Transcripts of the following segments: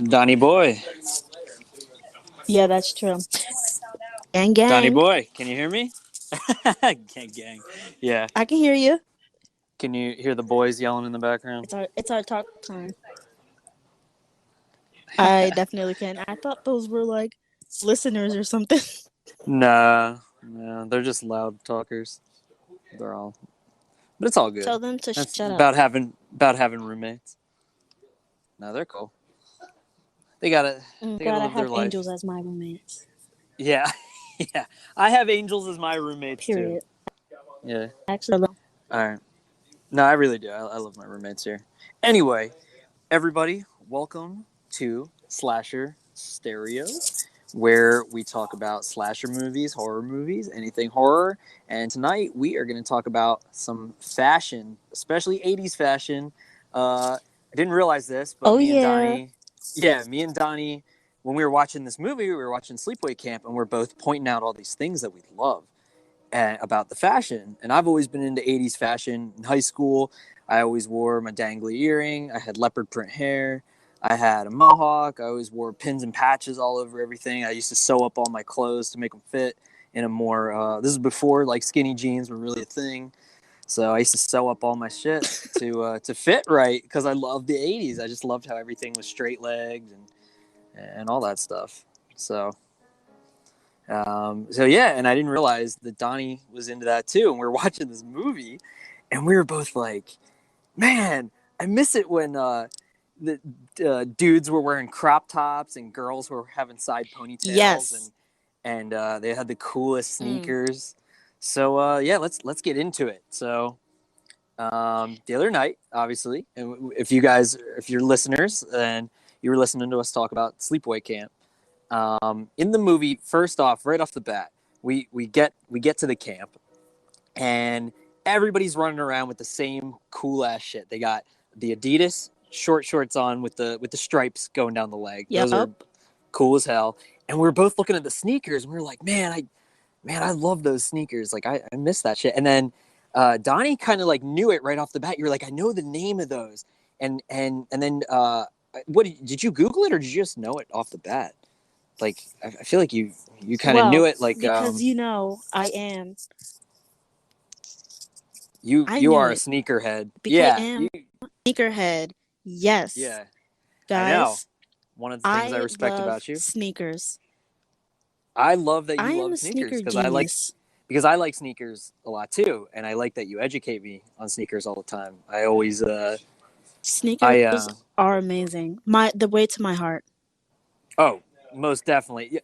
Donnie Boy. Yeah, that's true. Gang, Donnie gang. Boy, can you hear me? Gang, gang. Yeah. I can hear you. Can you hear the boys yelling in the background? It's our talk time. I definitely can. I thought those were like listeners or something. Nah, no, they're just loud talkers. They're all, but it's all good. Tell them to That's shut up. about having roommates. No, they're cool. They gotta I'm they gotta glad I live their have angels life. as my roommates. Yeah, yeah. I have angels as my roommates too. Period. Yeah. Actually, All right. No, I really do. I love my roommates here. Anyway, everybody, welcome to Slasher Stereo, where we talk about slasher movies, horror movies, anything horror. And tonight we are going to talk about some fashion, especially 80s fashion. I didn't realize this, but oh yeah. me and Donnie, when we were watching this movie, we were watching Sleepaway Camp, and we're both pointing out all these things that we love about the fashion. And I've always been into 80s fashion in high school. I always wore my dangly earring. I had leopard print hair. I had a mohawk. I always wore pins and patches all over everything. I used to sew up all my clothes to make them fit in a more, this is before like skinny jeans were really a thing. So I used to sew up all my shit to fit right because I loved the 80s. I just loved how everything was straight legged and all that stuff. So yeah, and I didn't realize that Donnie was into that too. And we were watching this movie, and we were both like, "Man, I miss it when the dudes were wearing crop tops and girls were having side ponytails Yes. and they had the coolest Mm. sneakers." So yeah, let's get into it. So the other night, obviously, and if you're listeners, and you were listening to us talk about Sleepaway Camp. In the movie, first off, right off the bat, we get to the camp, and everybody's running around with the same cool ass shit. They got the Adidas short shorts on with the stripes going down the leg. Those are Yup. cool as hell. And we were both looking at the sneakers, and we were like, man, I love those sneakers. Like I miss that shit. And then Donnie kind of like knew it right off the bat. You're like, I know the name of those. And then what did you Google it or did you just know it off the bat? Like I feel like you kind of knew Well, it. Like because I am. I you knew are a it sneakerhead. because I Yeah, am sneakerhead. Yes, yeah. I know. guys, One of the things I I respect love about you. sneakers. I love that I you am a love sneakers sneaker genius. because I like sneakers a lot too, and I like that you educate me on sneakers all the time. I always Sneakers I are amazing. The way to my heart. oh most definitely. Yeah.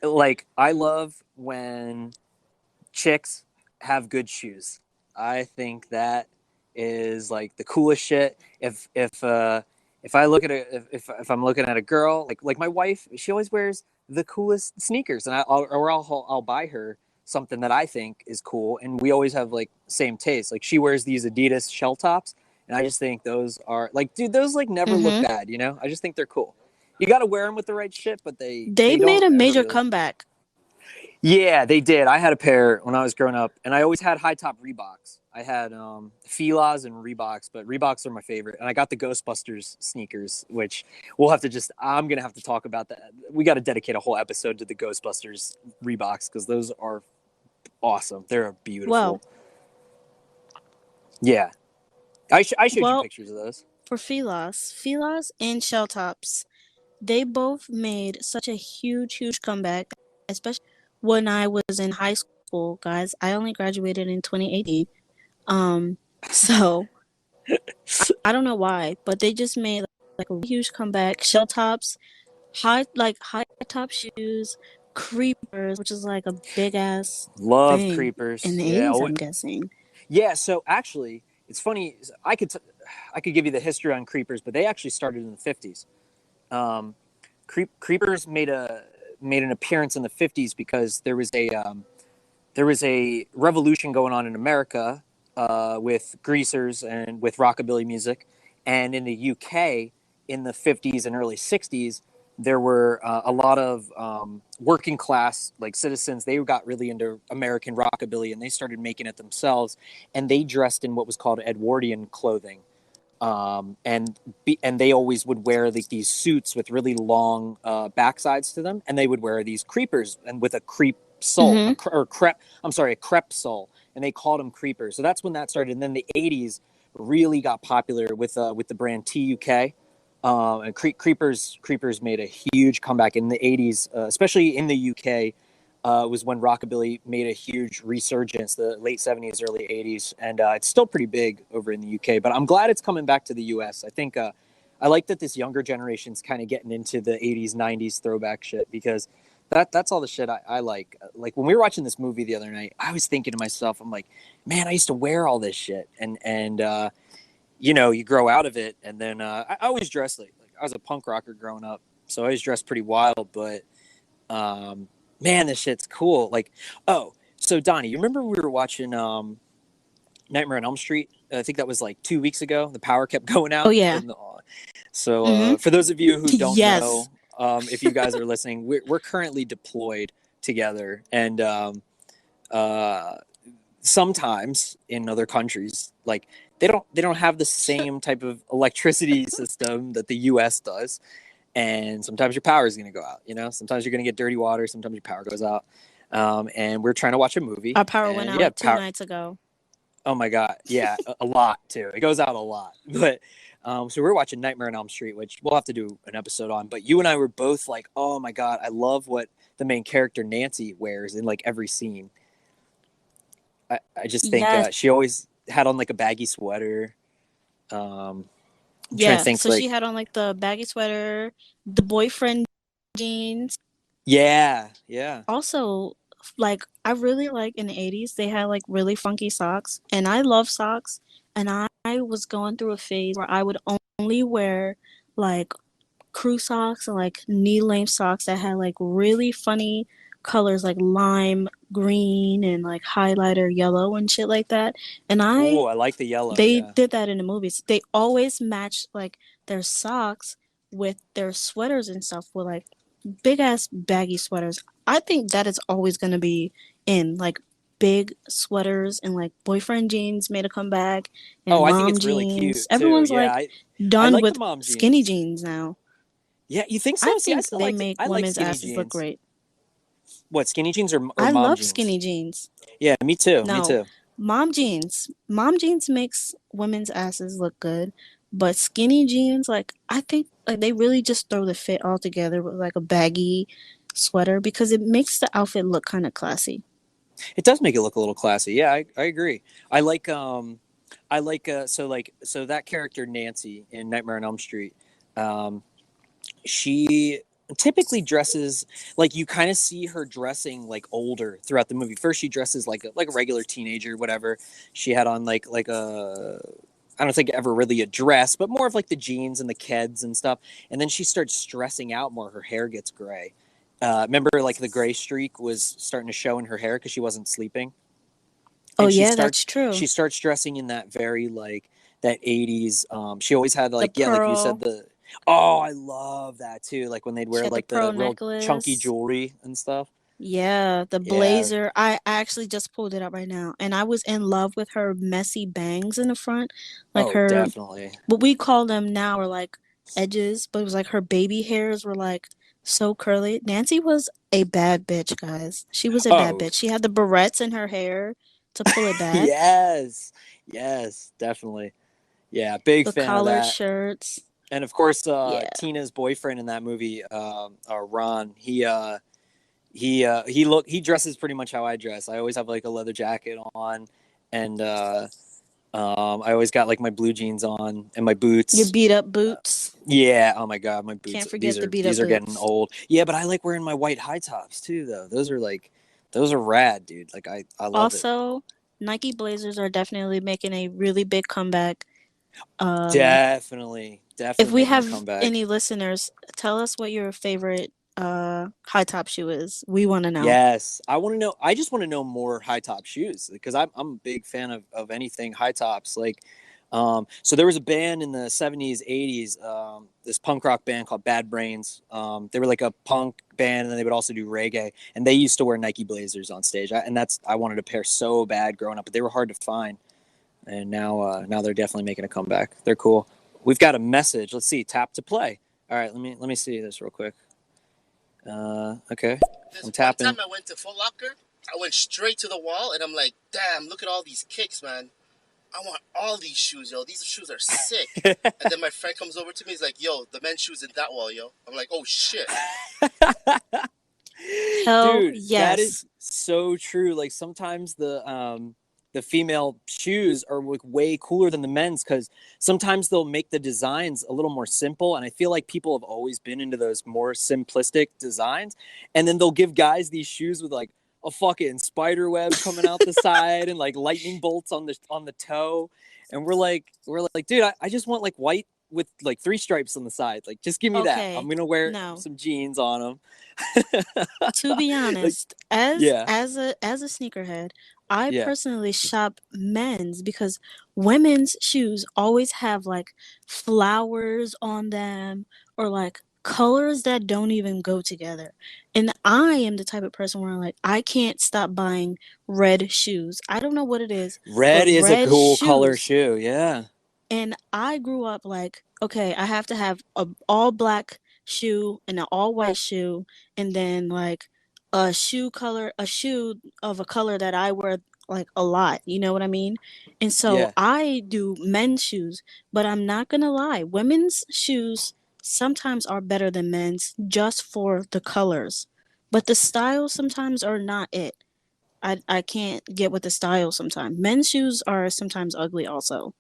Like I love when chicks have good shoes. I think that is like the coolest shit. If I look at if I'm looking at a girl like my wife, she always wears the coolest sneakers, and I'll buy her something that I think is cool, and we always have like same taste. Like she wears these Adidas shell tops, and I just think those are like, dude, those like never look Mm-hmm. bad. You know, I just think they're cool. You got to wear them with the right shit, but They they made don't a ever major really. comeback. Yeah, they did. I had a pair when I was growing up, and I always had high top Reeboks. I had Fila's and Reeboks, but Reeboks are my favorite. And I got the Ghostbusters sneakers, which we'll have to I'm going to have to talk about that. We got to dedicate a whole episode to the Ghostbusters Reeboks because those are awesome. They're beautiful. Well, Yeah. I showed you well, pictures of those. for Filas and Shell Tops, they both made such a huge comeback, especially when I was in high school, guys. I only graduated in 2018. So I don't know why, but they just made like a huge comeback. Shell Tops, high top shoes, creepers, which is like a big ass Love thing in creepers. the Yeah. 80s, I'm guessing. Yeah, so actually, it's funny. I could give you the history on creepers, but they actually started in the 50s. Um, Creepers made an appearance in the 50s because there was a revolution going on in America with greasers and with rockabilly music, and in the UK in the 50s and early 60s there were a lot of working class like citizens. They got really into American rockabilly and they started making it themselves, and they dressed in what was called Edwardian clothing. And they always would wear like these suits with really long backsides to them, and they would wear these creepers and with a creep sole, Mm-hmm. or crepe. I'm sorry, a crepe sole, and they called them creepers. So that's when that started. And then the '80s really got popular with the brand TUK. And creepers made a huge comeback in the '80s, especially in the UK. Was when rockabilly made a huge resurgence, the late '70s, early '80s, and it's still pretty big over in the UK. But I'm glad it's coming back to the US. I think I like that this younger generation's kind of getting into the '80s, '90s throwback shit, because that's all the shit I like. Like when we were watching this movie the other night, I was thinking to myself, I'm like, man, I used to wear all this shit, and you know, you grow out of it, and then I always dressed like I was a punk rocker growing up, so I always dressed pretty wild, but. Man, this shit's cool. Like, oh, so Donnie, you remember we were watching Nightmare on Elm Street? I think that was like 2 weeks ago. The power kept going Oh out, yeah. and so Mm-hmm. for those of you who don't Yes. know, if you guys are listening, we're currently deployed together, and uh, sometimes in other countries, like they don't have the same type of electricity system that the U.S. does, and sometimes your power is going to go out. You know, sometimes you're going to get dirty water. Sometimes your power goes out. And we're trying to watch a movie, Our power went and out yeah, like two power. nights ago. Oh my god, yeah, a lot too. It goes out a lot, but so we're watching Nightmare on Elm Street, which we'll have to do an episode on. But you and I were both like, oh my god, I love what the main character Nancy wears in like every scene. I just think Yes. she always had on like a baggy sweater. I'm trying to Yeah. think So she like, had on like the baggy sweater, the boyfriend jeans. yeah, yeah. Also, like I really like in the 80s, they had like really funky socks, and I love socks. And I was going through a phase where I would only wear like crew socks and like knee-length socks that had like really funny colors like lime green and like highlighter yellow and shit like that. And Oh, I like the yellow. they Yeah. did that in the movies. They always matched like their socks with their sweaters and stuff with like big ass baggy sweaters. I think that is always going to be in like big sweaters, and like boyfriend jeans made a comeback Oh, and I think mom it's really jeans. cute too. Everyone's Yeah, like I done like the with mom skinny jeans. jeans now. Yeah, you think I so? See, I think still they like make I like women's skinny asses look jeans. great. What, skinny jeans or I mom love jeans? skinny jeans. Yeah, me too. Me No, too. mom jeans. Mom jeans makes women's asses look good, but skinny jeans, like I think, like they really just throw the fit all together with like a baggy sweater because it makes the outfit look kind of classy. It does make it look a little classy. Yeah, I agree. I like that character Nancy in Nightmare on Elm Street. Um, she typically dresses like, you kind of see her dressing like older throughout the movie. First, she dresses like a regular teenager, whatever. She had on like a, I don't think ever really a dress, but more of like the jeans and the keds and stuff. And then she starts stressing out more. Her hair gets gray. Remember, like the gray streak was starting to show in her hair because she wasn't sleeping, Oh and yeah, that's she true. starts dressing in that very like that '80s. She always had The like, yeah, like you said, pearl, the, oh, I love that too. Like when they'd she wear had the like the pearl real chunky necklace. jewelry and stuff. Yeah, the Yeah. blazer. I actually just pulled it up right now, and I was in love with her messy bangs in the front, like Oh, her definitely. what we call them now are like edges, but it was like her baby hairs were like so curly. Nancy was a bad bitch, guys. She was a bad Oh, bitch. She had the barrettes in her hair to pull it back, yes, yes, definitely. Yeah, big the fan of collared that. shirts. And of course, Yeah. Tina's boyfriend in that movie, Ron, he dresses pretty much how I dress. I always have like a leather jacket on, and I always got like my blue jeans on and my Your boots. beat up boots. Yeah, oh my god, my boots. Can't These forget the are beat up these are getting boots. old. Yeah, but I like wearing my white high tops too, though. Those are rad, dude. Like I love it. Also, Nike Blazers are definitely making a really big comeback. Um, Definitely, if definitely we making a have comeback. any listeners, tell us what your favorite high top shoe is. We want to know. Yes, I want to know. I just want to know more high top shoes because I'm a big fan of anything high tops. Like, so there was a band in the '70s, '80s, this punk rock band called Bad Brains. They were like a punk band, and then they would also do reggae. And they used to wear Nike Blazers on stage. And I wanted a pair so bad growing up, but they were hard to find. and now they're definitely making a comeback. They're cool. We've got a message. Let's see. Tap to play. All right, let me see this real quick. Okay, This I'm one tapping. time I went to Foot Locker, I went straight to the wall, and I'm like, damn, look at all these kicks, man. I want all these shoes, yo. These shoes are sick. And then my friend comes over to me. He's like, yo, the men's shoes in that wall, yo. I'm like, oh, shit. Hell Dude, that yes. is so true. Like sometimes the female shoes are like way cooler than the men's because sometimes they'll make the designs a little more simple, and I feel like people have always been into those more simplistic designs, and then they'll give guys these shoes with like a fucking spider web coming out the side and like lightning bolts on the toe, and we're like, dude, I just want like white with like 3 stripes on the side. Like, just give me that. I'm Okay. gonna wear No. some jeans on them. To be Like, honest, as yeah, as a as a sneakerhead, I yeah. personally shop men's because women's shoes always have like flowers on them or like colors that don't even go together. And I am the type of person where like I can't stop buying red shoes. I don't know what it is, but Red is a red cool color shoes. shoe. Yeah. And I grew up like, okay, I have to have a all black shoe and an all white shoe, and then like a shoe of a color that I wear like a lot. You know what I mean? And so Yeah. I do men's shoes, but I'm not gonna lie, women's shoes sometimes are better than men's just for the colors, but the styles sometimes are not it. I can't get with the style sometimes. Men's shoes are sometimes ugly also.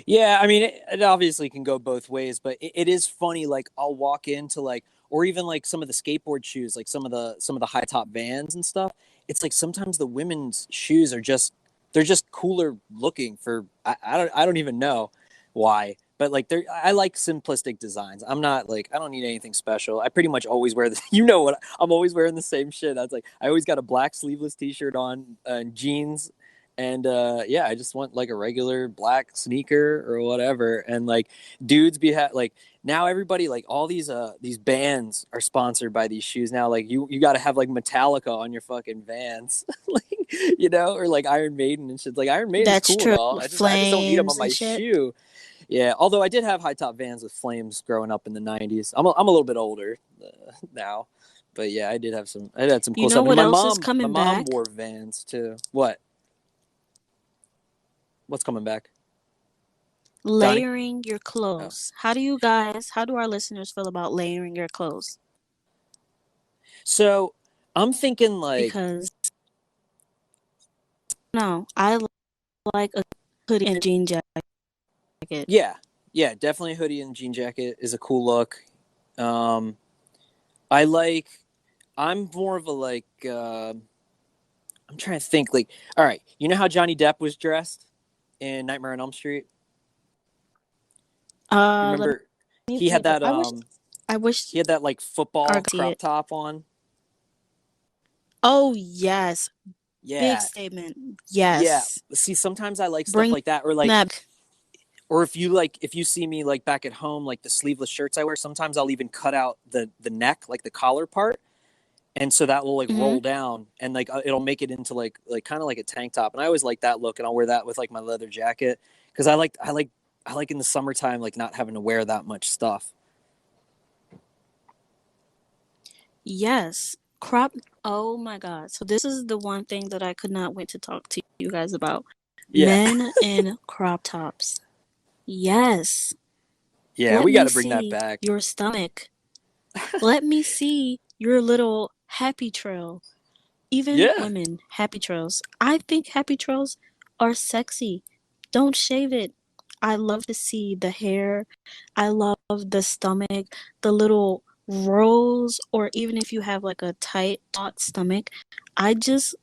Yeah. I mean, it obviously can go both ways, but it is funny. Like, I'll walk into like, or even like some of the skateboard shoes, like some of the high top Vans and stuff. It's like sometimes the women's shoes are just they're just cooler looking for I don't even know why, but like I like simplistic designs. I'm not like I don't need anything special. I pretty much always wear the what I'm always wearing the same shit. That's like I always got a black sleeveless t-shirt on and jeans, and yeah, I just want like a regular black sneaker or whatever. And like dudes like now everybody like all these bands are sponsored by these shoes now. Like you got to have like Metallica on your fucking Vans, like or like Iron Maiden and shit. Like Iron Maiden's That's cool and true. all. I just don't need them on Flames and my shit. shoe. Yeah, although I did have high top Vans with flames growing up in the '90s. I'm a little bit older now, but yeah, I had some You cool know stuff. And what my else is mom my coming mom back? wore Vans too. What's coming back, Donnie? Layering your Oh. clothes. How do our listeners feel about layering your clothes? So I'm thinking like, Because no, I like a hoodie and a jean jacket. yeah, yeah, definitely a hoodie and jean jacket is a cool look. Um, I like. I'm more of a like. I'm trying to think. Like, all right, you know how Johnny Depp was dressed in Nightmare on Elm Street? You Let remember me he had think. that I wish he had that like I football could see crop it. top on. Oh yes, big Yeah, statement. yeah. Yes, See, sometimes I like stuff bring like that, or like, that. or if you see me like back at home, like the sleeveless shirts I wear. Sometimes I'll even cut out the neck, like the collar part, and so that will like Mm-hmm. roll down and like it'll make it into like kind of like a tank top. And I always like that look, and I'll wear that with like my leather jacket because I like in the summertime like not having to wear that much stuff. Yes, crop. Oh my God. So this is the one thing that I could not wait to talk to you guys about. Yeah, Men in crop tops. Yes. yeah, Let we got me to bring that see back. your stomach. Let me see your little happy trail. Even Yeah, women, happy trails. I think happy trails are sexy. Don't shave it. I love to see the hair. I love the stomach, the little rolls, or even if you have like a tight, taut stomach. I just,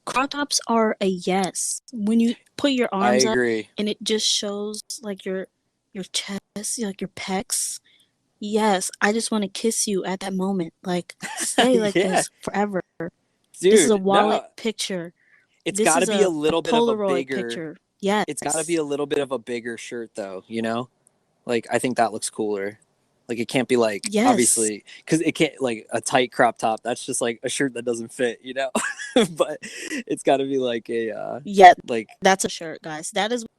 crop tops are a yes. When you put your I arms up agree. and it just shows like your chest, like your pecs. Yes, I just want to kiss you at that moment. Like, stay like Yeah, this forever. This is a dude. No, wallet picture. it's This got to is be a a little bit of a Polaroid bigger. picture. It's got to be Yes. a little bit of a bigger shirt though. Like I think that looks cooler. Like it can't be like Yes. obviously because it can't like a tight crop top. That's just like a shirt that doesn't fit, you know. But it's got to be like a Yeah, like that's a shirt, guys. That is what